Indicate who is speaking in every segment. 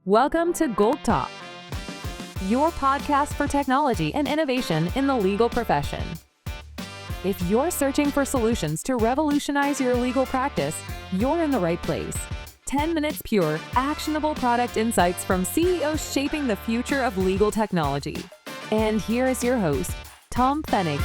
Speaker 1: Welcome to GOLT Talk, your podcast for technology and innovation in the legal profession. If you're searching for solutions to revolutionize your legal practice, you're in the right place. 10 minutes pure, actionable product insights from CEOs shaping the future of legal technology. And here is your host, Tom Pfennig.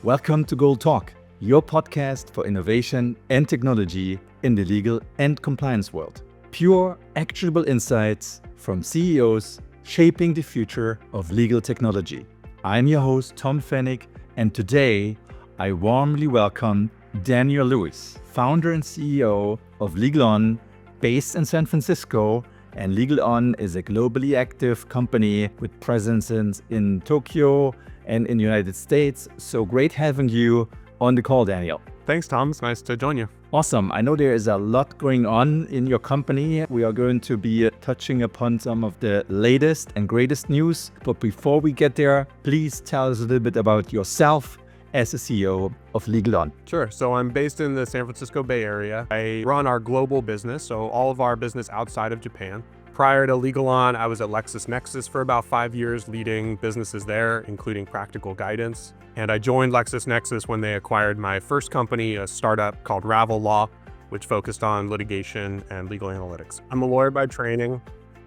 Speaker 2: Welcome to GOLT Talk, your podcast for innovation and technology in the legal and compliance world. Pure, actionable insights from CEOs shaping the future of legal technology. I'm your host, Tom Pfennig, and today I warmly welcome Daniel Lewis, founder and CEO of LegalOn, based in San Francisco. And LegalOn is a globally active company with presences in Tokyo and in the United States. So great having you on the call, Daniel.
Speaker 3: Thanks, Tom. It's nice to join you.
Speaker 2: Awesome. I know there is a lot going on in your company. We are going to be touching upon some of the latest and greatest news. But before we get there, please tell us a little bit about yourself as the CEO of LegalOn.
Speaker 3: Sure. So I'm based in the San Francisco Bay Area. I run our global business, so all of our business outside of Japan. Prior to LegalOn, I was at LexisNexis for about 5 years, leading businesses there, including practical guidance. And I joined LexisNexis when they acquired my first company, a startup called Ravel Law, which focused on litigation and legal analytics. I'm a lawyer by training.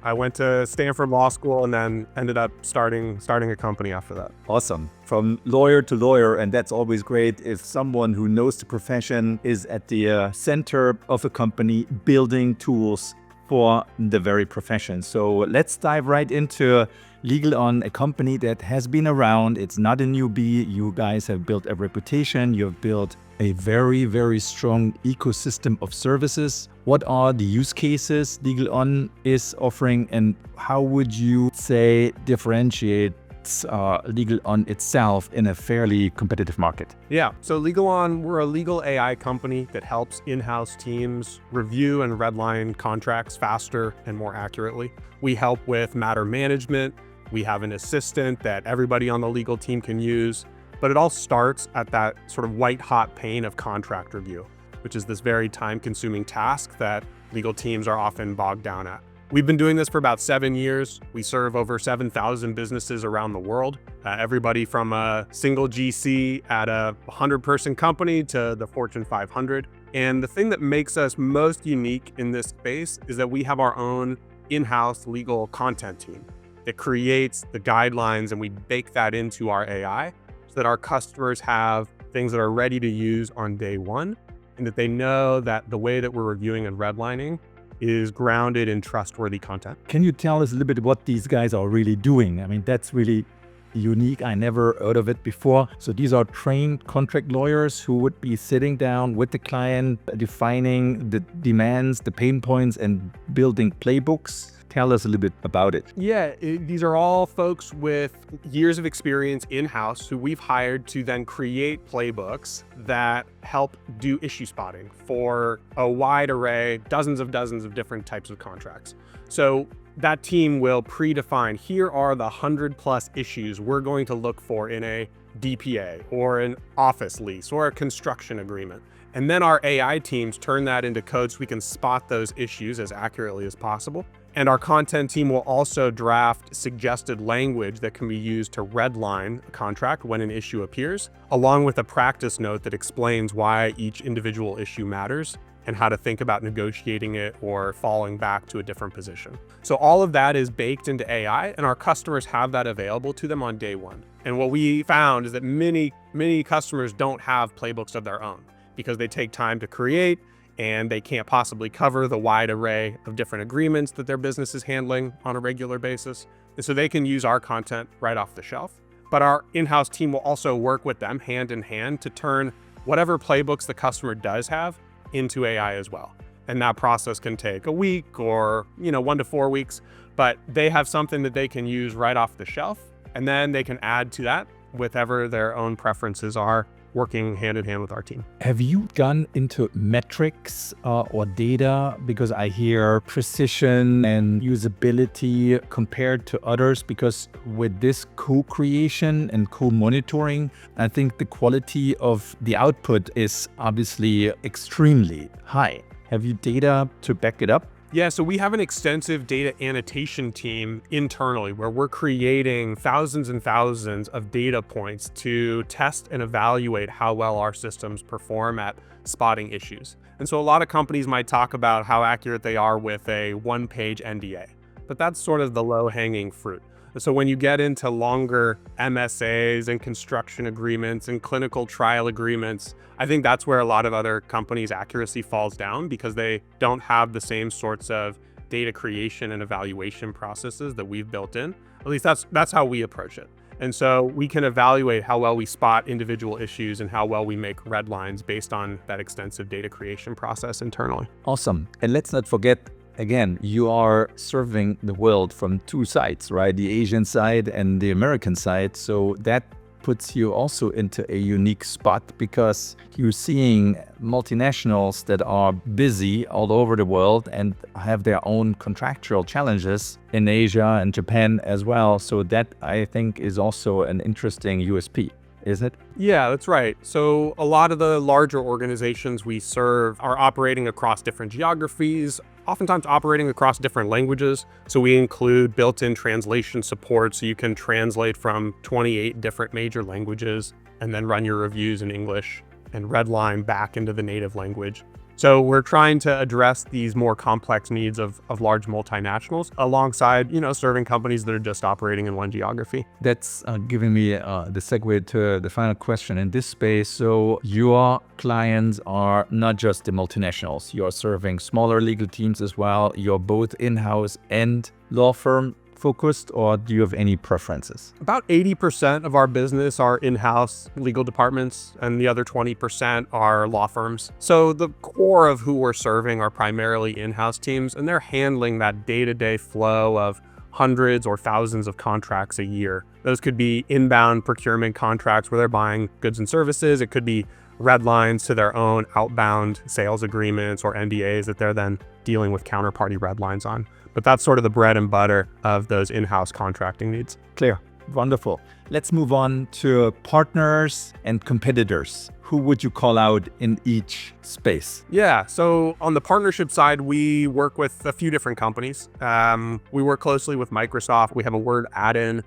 Speaker 3: I went to Stanford Law School and then ended up starting a company after that.
Speaker 2: Awesome. From lawyer to lawyer, and that's always great if someone who knows the profession is at the center of a company building tools for the very profession. So let's dive right into LegalOn, a company that has been around. It's not a newbie. You guys have built a reputation. You've built a very, very strong ecosystem of services. What are the use cases LegalOn is offering, and how would you say differentiate LegalOn itself in a fairly competitive market?
Speaker 3: Yeah, so LegalOn, we're a legal AI company that helps in-house teams review and redline contracts faster and more accurately. We help with matter management. We have an assistant that everybody on the legal team can use, but it all starts at that sort of white-hot pain of contract review, which is this very time-consuming task that legal teams are often bogged down at. We've been doing this for about 7 years. We serve over 7,000 businesses around the world, everybody from a single GC at a 100-person company to the Fortune 500. And the thing that makes us most unique in this space is that we have our own in-house legal content team that creates the guidelines, and we bake that into our AI so that our customers have things that are ready to use on day one, and that they know that the way that we're reviewing and redlining is grounded in trustworthy content.
Speaker 2: Can you tell us a little bit what these guys are really doing? I mean, that's really unique. I never heard of it before. So these are trained contract lawyers who would be sitting down with the client, defining the demands, the pain points, and building playbooks. Tell us a little bit about it.
Speaker 3: Yeah, these are all folks with years of experience in-house who we've hired to then create playbooks that help do issue spotting for a wide array, dozens of different types of contracts. So that team will predefine, here are the 100+ issues we're going to look for in a DPA or an office lease or a construction agreement. And then our AI teams turn that into code so we can spot those issues as accurately as possible. And our content team will also draft suggested language that can be used to redline a contract when an issue appears, along with a practice note that explains why each individual issue matters and how to think about negotiating it or falling back to a different position. So all of that is baked into AI, and our customers have that available to them on day one. And what we found is that many customers don't have playbooks of their own because they take time to create, and they can't possibly cover the wide array of different agreements that their business is handling on a regular basis. And so they can use our content right off the shelf. But our in-house team will also work with them hand in hand to turn whatever playbooks the customer does have into AI as well. And that process can take a week or 1 to 4 weeks, but they have something that they can use right off the shelf. And then they can add to that whatever their own preferences are working hand in hand with our team.
Speaker 2: Have you gone into metrics or data? Because I hear precision and usability compared to others, because with this co-creation and co-monitoring, I think the quality of the output is obviously extremely high. Have you data to back it up?
Speaker 3: Yeah, so we have an extensive data annotation team internally where we're creating thousands and thousands of data points to test and evaluate how well our systems perform at spotting issues. And so a lot of companies might talk about how accurate they are with a one-page NDA, but that's sort of the low-hanging fruit. So when you get into longer MSAs and construction agreements and clinical trial agreements, I think that's where a lot of other companies' accuracy falls down, because they don't have the same sorts of data creation and evaluation processes that we've built in. At least that's how we approach it. And so we can evaluate how well we spot individual issues and how well we make red lines based on that extensive data creation process internally.
Speaker 2: Awesome. And let's not forget, again, you are serving the world from two sides, right? The Asian side and the American side. So that puts you also into a unique spot, because you're seeing multinationals that are busy all over the world and have their own contractual challenges in Asia and Japan as well. So that, I think, is also an interesting USP. Is it?
Speaker 3: Yeah, that's right. So a lot of the larger organizations we serve are operating across different geographies, oftentimes operating across different languages. So we include built-in translation support, so you can translate from 28 different major languages and then run your reviews in English and redline back into the native language. So we're trying to address these more complex needs of large multinationals alongside, serving companies that are just operating in one geography.
Speaker 2: That's giving me the segue to the final question in this space. So your clients are not just the multinationals. You're serving smaller legal teams as well. You're both in-house and law firm focused, or do you have any preferences?
Speaker 3: About 80% of our business are in-house legal departments, and the other 20% are law firms. So the core of who we're serving are primarily in-house teams, and they're handling that day-to-day flow of hundreds or thousands of contracts a year. Those could be inbound procurement contracts where they're buying goods and services. It could be red lines to their own outbound sales agreements or NDAs that they're then dealing with counterparty red lines on. But that's sort of the bread and butter of those in-house contracting needs.
Speaker 2: Clear. Wonderful. Let's move on to partners and competitors. Who would you call out in each space?
Speaker 3: Yeah, so on the partnership side, we work with a few different companies. We work closely with Microsoft. We have a Word add-in.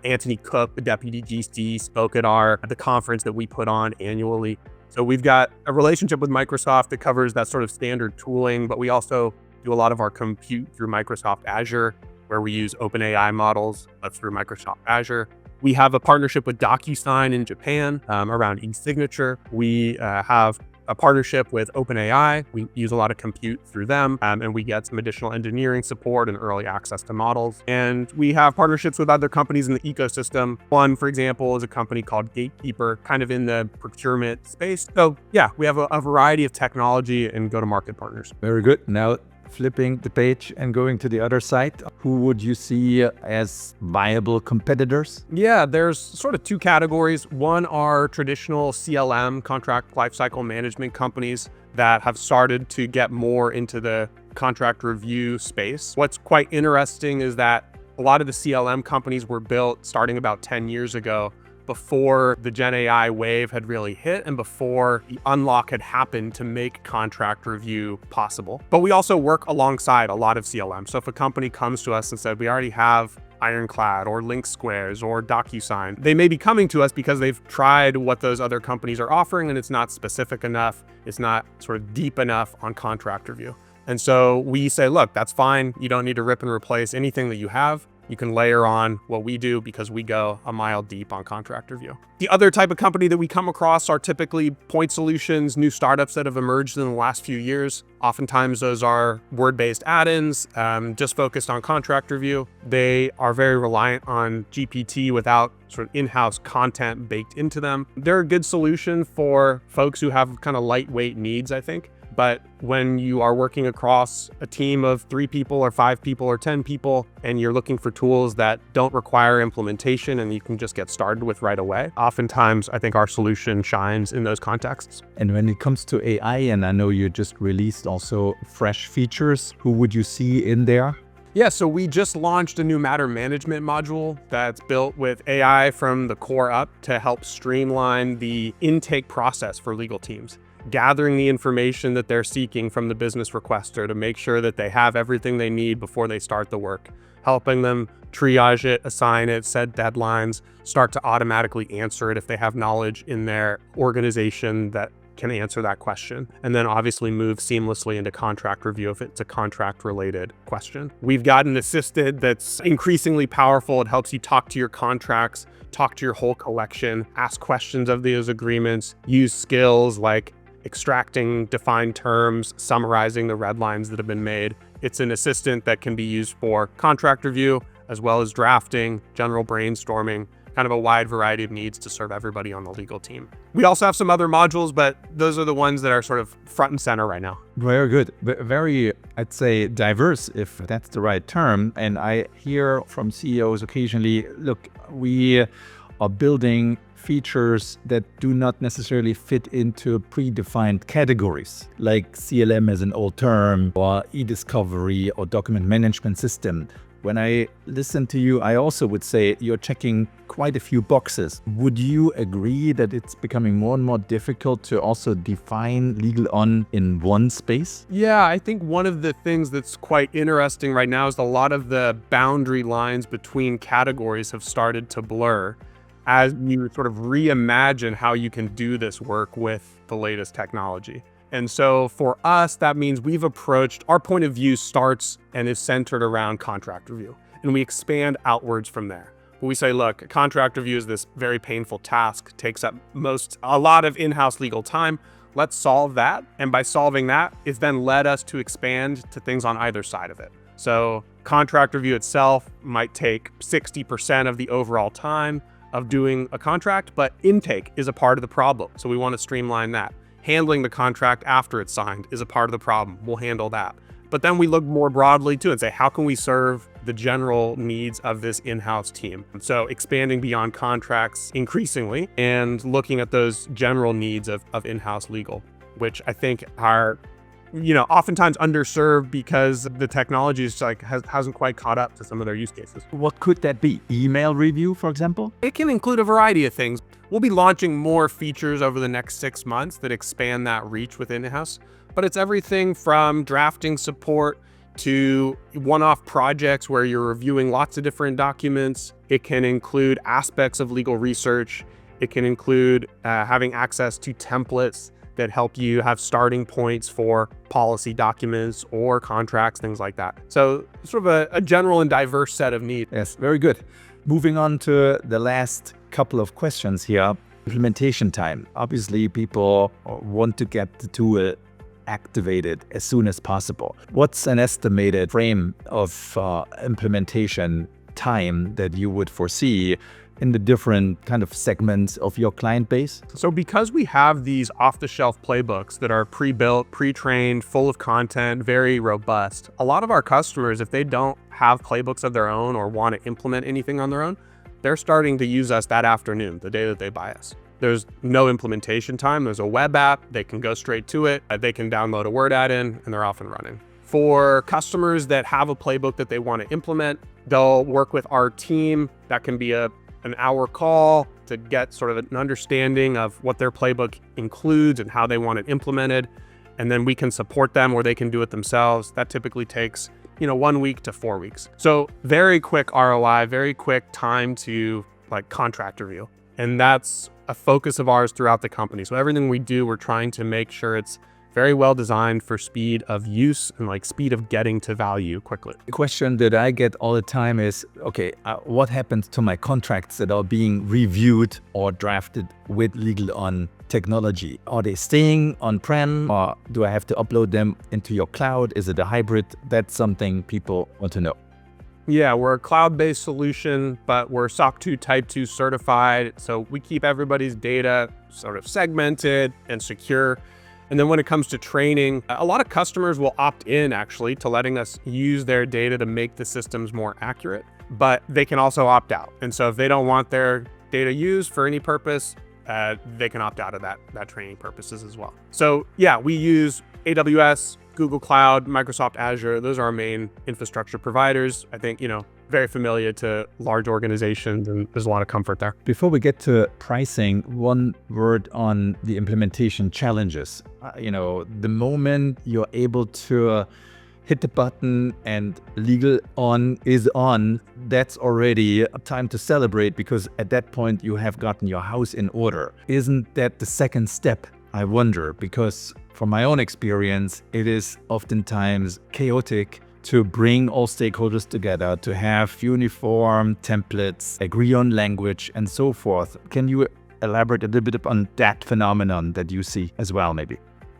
Speaker 3: Anthony Cook, the deputy GC, spoke at the conference that we put on annually. So we've got a relationship with Microsoft that covers that sort of standard tooling, but we also do a lot of our compute through Microsoft Azure, where we use OpenAI models through Microsoft Azure. We have a partnership with DocuSign in Japan around e-signature. We have a partnership with OpenAI. We use a lot of compute through them, and we get some additional engineering support and early access to models. And we have partnerships with other companies in the ecosystem. One, for example, is a company called Gatekeeper, kind of in the procurement space. So yeah, we have a variety of technology and go-to-market partners.
Speaker 2: Very good. Now, flipping the page and going to the other side, who would you see as viable competitors?
Speaker 3: Yeah, there's sort of two categories. One are traditional CLM, contract lifecycle management companies that have started to get more into the contract review space. What's quite interesting is that a lot of the CLM companies were built starting about 10 years ago, before the Gen AI wave had really hit and before the unlock had happened to make contract review possible. But we also work alongside a lot of CLM. So if a company comes to us and said, we already have Ironclad or Link Squares or DocuSign, they may be coming to us because they've tried what those other companies are offering and it's not specific enough, it's not sort of deep enough on contract review. And so we say, look, that's fine. You don't need to rip and replace anything that you have. You can layer on what we do because we go a mile deep on contract review. The other type of company that we come across are typically point solutions, new startups that have emerged in the last few years. Oftentimes those are word-based add-ins, just focused on contract review. They are very reliant on GPT without sort of in-house content baked into them. They're a good solution for folks who have kind of lightweight needs, I think. But when you are working across a team of 3 people or 5 people or 10 people, and you're looking for tools that don't require implementation and you can just get started with right away, oftentimes I think our solution shines in those contexts.
Speaker 2: And when it comes to AI, and I know you just released also fresh features, who would you see in there?
Speaker 3: Yeah, so we just launched a new matter management module that's built with AI from the core up to help streamline the intake process for legal teams, gathering the information that they're seeking from the business requester to make sure that they have everything they need before they start the work, helping them triage it, assign it, set deadlines, start to automatically answer it if they have knowledge in their organization that can answer that question, and then obviously move seamlessly into contract review if it's a contract related question. We've got an assistant that's increasingly powerful. It helps you talk to your contracts, talk to your whole collection, ask questions of those agreements, use skills like extracting defined terms, summarizing the red lines that have been made. It's an assistant that can be used for contract review, as well as drafting, general brainstorming, kind of a wide variety of needs to serve everybody on the legal team. We also have some other modules, but those are the ones that are sort of front and center right now.
Speaker 2: Very good. Very, I'd say, diverse, if that's the right term. And I hear from CEOs occasionally, look, we are building features that do not necessarily fit into predefined categories, like CLM as an old term, or e-discovery or document management system. When I listen to you, I also would say you're checking quite a few boxes. Would you agree that it's becoming more and more difficult to also define LegalOn in one space?
Speaker 3: Yeah, I think one of the things that's quite interesting right now is a lot of the boundary lines between categories have started to blur as you sort of reimagine how you can do this work with the latest technology. And so for us, that means we've approached, our point of view starts and is centered around contract review, and we expand outwards from there. But we say, look, contract review is this very painful task, takes up a lot of in-house legal time. Let's solve that. And by solving that, it's then led us to expand to things on either side of it. So contract review itself might take 60% of the overall time of doing a contract, but intake is a part of the problem. So we want to streamline that. Handling the contract after it's signed is a part of the problem. We'll handle that. But then we look more broadly too and say, how can we serve the general needs of this in-house team? So expanding beyond contracts increasingly and looking at those general needs of in-house legal, which I think are, oftentimes underserved because the technology is hasn't quite caught up to some of their use cases.
Speaker 2: What could that be? Email review, for example?
Speaker 3: It can include a variety of things. We'll be launching more features over the next 6 months that expand that reach within in-house, but it's everything from drafting support to one-off projects where you're reviewing lots of different documents. It can include aspects of legal research. It can include having access to templates that help you have starting points for policy documents or contracts, things like that. So sort of a general and diverse set of needs.
Speaker 2: Yes, very good. Moving on to the last couple of questions here. Implementation time. Obviously, people want to get the tool activated as soon as possible. What's an estimated frame of implementation time that you would foresee in the different kind of segments of your client base?
Speaker 3: So because we have these off-the-shelf playbooks that are pre-built, pre-trained, full of content, very robust, a lot of our customers, if they don't have playbooks of their own or want to implement anything on their own, they're starting to use us that afternoon, the day that they buy us. There's no implementation time. There's a web app. They can go straight to it. They can download a Word add-in and they're off and running. For customers that have a playbook that they want to implement, they'll work with our team. That can be an hour call to get sort of an understanding of what their playbook includes and how they want it implemented. And then we can support them or they can do it themselves. That typically takes 1 week to 4 weeks. So very quick ROI, very quick time to contract review. And that's a focus of ours throughout the company. So everything we do, we're trying to make sure it's very well designed for speed of use and speed of getting to value quickly.
Speaker 2: The question that I get all the time is, okay, what happens to my contracts that are being reviewed or drafted with LegalOn technology? Are they staying on-prem or do I have to upload them into your cloud? Is it a hybrid? That's something people want to know.
Speaker 3: Yeah, we're a cloud-based solution, but we're SOC 2 Type 2 certified. So we keep everybody's data sort of segmented and secure. And then when it comes to training, a lot of customers will opt in actually to letting us use their data to make the systems more accurate, but they can also opt out. And so if they don't want their data used for any purpose, they can opt out of that training purposes as well. So yeah, we use AWS, Google Cloud, Microsoft Azure. Those are our main infrastructure providers. I think, very familiar to large organizations, and there's a lot of comfort there.
Speaker 2: Before we get to pricing, one word on the implementation challenges. The moment you're able to hit the button and LegalOn is on, that's already a time to celebrate, because at that point you have gotten your house in order. Isn't that the second step, I wonder? Because from my own experience, it is oftentimes chaotic to bring all stakeholders together, to have uniform templates, agree on language, and so forth. Can you elaborate a little bit on that phenomenon that you see as well, maybe?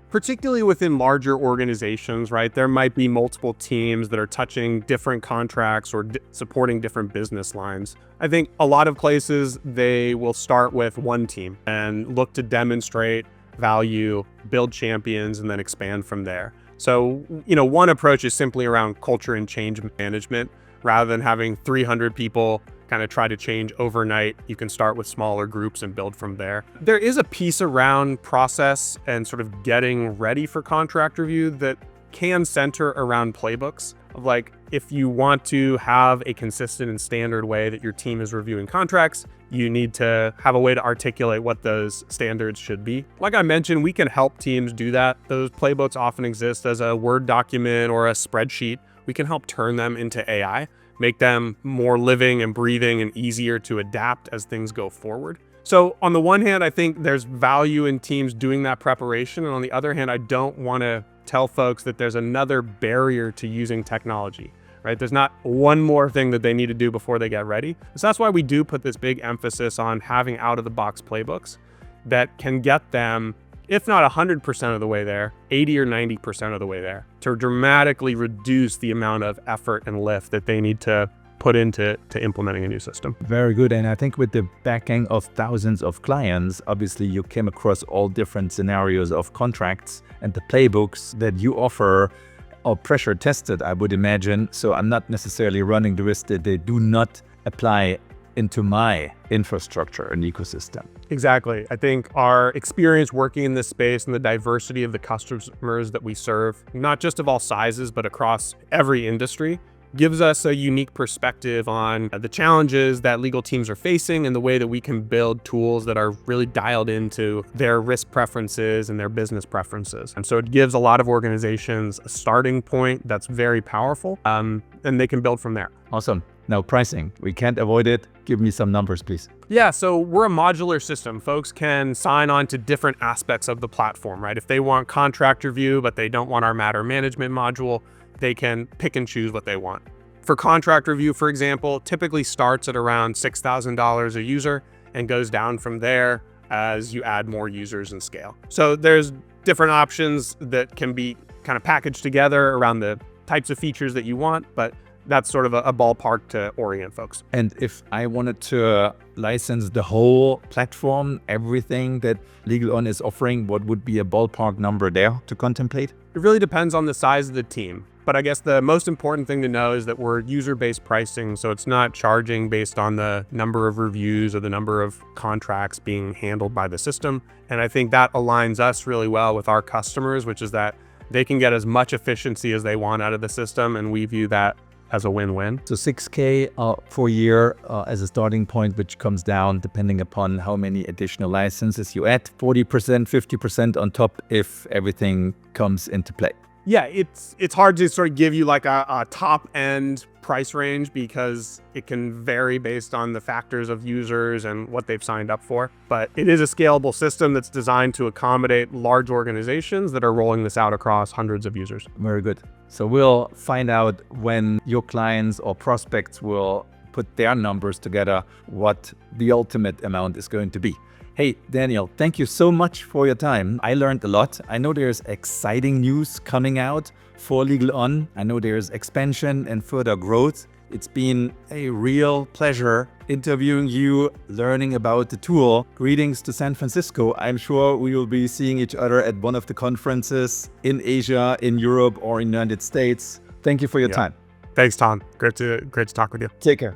Speaker 3: Particularly within larger organizations, right? There might be multiple teams that are touching different contracts or supporting different business lines. I think a lot of places, they will start with one team and look to demonstrate value, build champions, and then expand from there. So, one approach is simply around culture and change management. Rather than having 300 people kind of try to change overnight, you can start with smaller groups and build from there. There is a piece around process and sort of getting ready for contract review that can center around playbooks of, like, if you want to have a consistent and standard way that your team is reviewing contracts, you need to have a way to articulate what those standards should be. Like I mentioned, we can help teams do that. Those playbooks often exist as a Word document or a spreadsheet. We can help turn them into AI, make them more living and breathing and easier to adapt as things go forward. So on the one hand, I think there's value in teams doing that preparation. And on the other hand, I don't want to tell folks that there's another barrier to using technology, right? There's not one more thing that they need to do before they get ready. So that's why we do put this big emphasis on having out-of-the-box playbooks that can get them, if not 100% of the way there, 80 or 90% of the way there, to dramatically reduce the amount of effort and lift that they need to put into implementing a new system.
Speaker 2: Very good. And I think with the backing of thousands of clients, obviously you came across all different scenarios of contracts, and the playbooks that you offer are pressure tested, I would imagine. So I'm not necessarily running the risk that they do not apply into my infrastructure and ecosystem.
Speaker 3: Exactly. I think our experience working in this space and the diversity of the customers that we serve, not just of all sizes, but across every industry, gives us a unique perspective on the challenges that legal teams are facing and the way that we can build tools that are really dialed into their risk preferences and their business preferences. And so it gives a lot of organizations a starting point that's very powerful, and they can build from there.
Speaker 2: Awesome. Now pricing, we can't avoid it. Give me some numbers, please.
Speaker 3: Yeah, so we're a modular system. Folks can sign on to different aspects of the platform, right? If they want contract review, but they don't want our matter management module, they can pick and choose what they want. For contract review, for example, typically starts at around $6,000 a user and goes down from there as you add more users and scale. So there's different options that can be kind of packaged together around the types of features that you want, but that's sort of a ballpark to orient folks.
Speaker 2: And if I wanted to license the whole platform, everything that LegalOn is offering, what would be a ballpark number there to contemplate?
Speaker 3: It really depends on the size of the team. But I guess the most important thing to know is that we're user-based pricing, so it's not charging based on the number of reviews or the number of contracts being handled by the system. And I think that aligns us really well with our customers, which is that they can get as much efficiency as they want out of the system, and we view that as a win-win.
Speaker 2: So $6,000 for a year as a starting point, which comes down depending upon how many additional licenses you add, 40%, 50% on top if everything comes into play.
Speaker 3: Yeah, it's hard to sort of give you like a top end price range because it can vary based on the factors of users and what they've signed up for. But it is a scalable system that's designed to accommodate large organizations that are rolling this out across hundreds of users.
Speaker 2: Very good. So we'll find out when your clients or prospects will put their numbers together, what the ultimate amount is going to be. Hey, Daniel, thank you so much for your time. I learned a lot. I know there's exciting news coming out for LegalOn. I know there's expansion and further growth It's been a real pleasure interviewing you, learning about the tool. Greetings to San Francisco. I'm sure we will be seeing each other at one of the conferences in Asia, in Europe, or in the United States. Thank you for your time.
Speaker 3: Thanks, Tom. Great to talk with you.
Speaker 2: Take care.